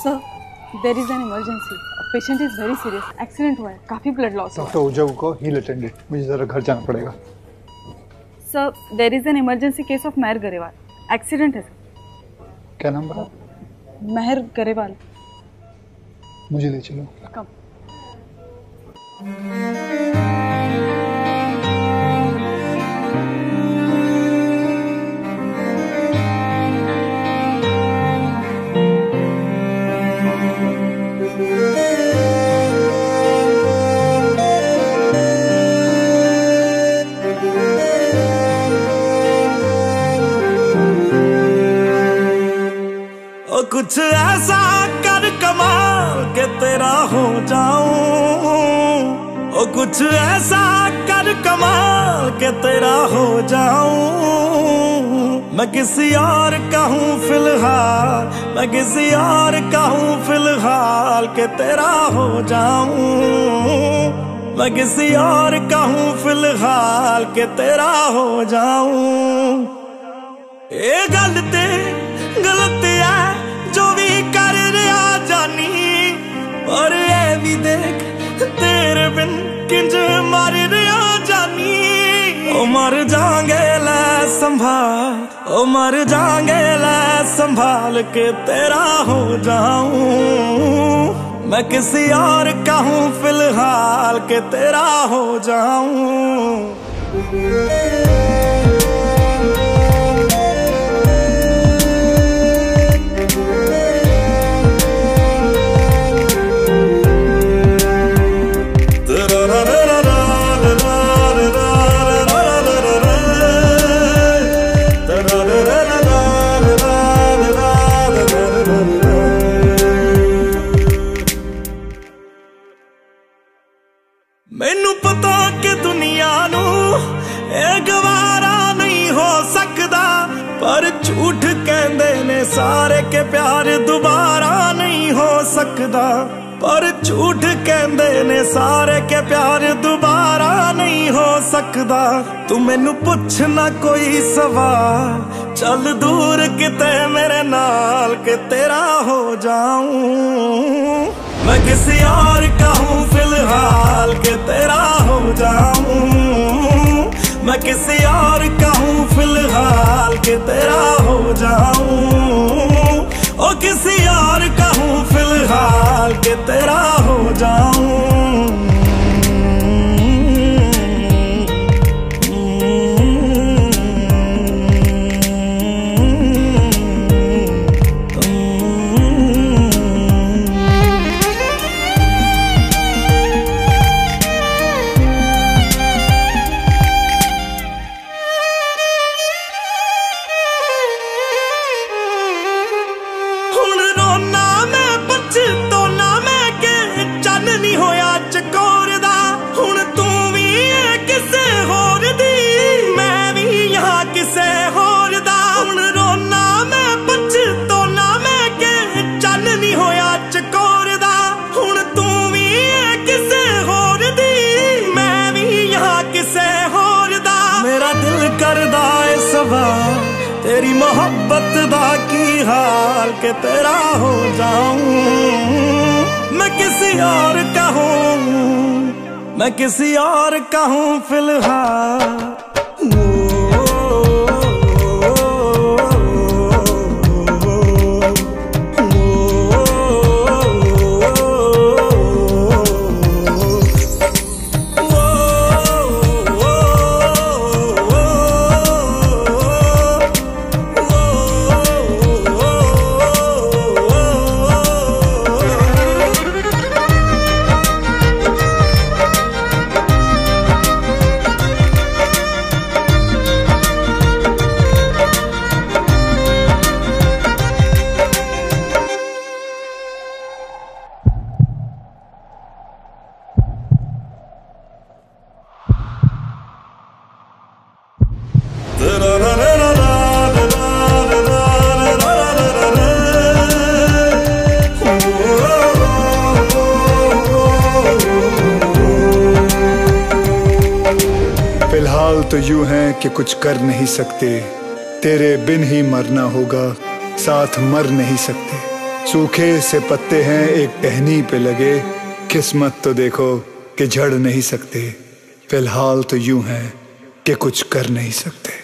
Sir, there is an emergency. Patient is very serious. Accident हुआ है, काफी blood loss हुआ है। डॉक्टर उजव को हील अटेंडेड, मुझे जरा घर जाना पड़ेगा। Sir, there is an emergency case of Mehar Grewal. Accident है सर। क्या नाम बता? मेहर गरेवाल। मुझे ले चलो। कम। कुछ ऐसा कर कमाल के तेरा हो जाऊं, ओ कुछ ऐसा कर कमाल के तेरा हो जाऊं। मैं किसी और का हूँ फिलहाल, मैं किसी और का हूँ फिलहाल के तेरा हो जाऊं। मैं किसी और का हूँ फिलहाल के तेरा हो जाऊं। ये गलत है जो भी कर रहा जानी, और ये भी देख तेरे बिन किंज मर रहा जानी। ओ मर जाएंगे ले संभाल, ओ मर जाएंगे ले संभाल के तेरा हो जाऊं। मैं किसी और का हूँ फिलहाल के तेरा हो जाऊं। मैनू पता कि दुनिया नू ये गवारा नहीं हो सकता, पर झूठ कहंदे ने सारे के प्यार दोबारा नहीं हो सकता। पर झूठ कहंदे ने सारे के प्यार दोबारा नहीं हो सकता। तू मैनू पुछना कोई सवाल, चल दूर किते मेरे नाल के तेरा हो जाऊं। मैं किसी और का हूँ फिलहाल के तेरा हो जाऊं। मैं किसी और का हूँ फिलहाल के तेरा हो जाऊं। ओ किसी और का हूँ फिलहाल के तेरा हो जाऊं। तेरी मोहब्बत दा की हाल के तेरा हो जाऊं। मैं किसी और का हूँ, मैं किसी और का हूँ फिलहाल। फिलहाल तो यूं है कि कुछ कर नहीं सकते, तेरे बिन ही मरना होगा, साथ मर नहीं सकते। सूखे से पत्ते हैं एक टहनी पे लगे, किस्मत तो देखो कि झड़ नहीं सकते, फिलहाल तो यूं हैं कि कुछ कर नहीं सकते।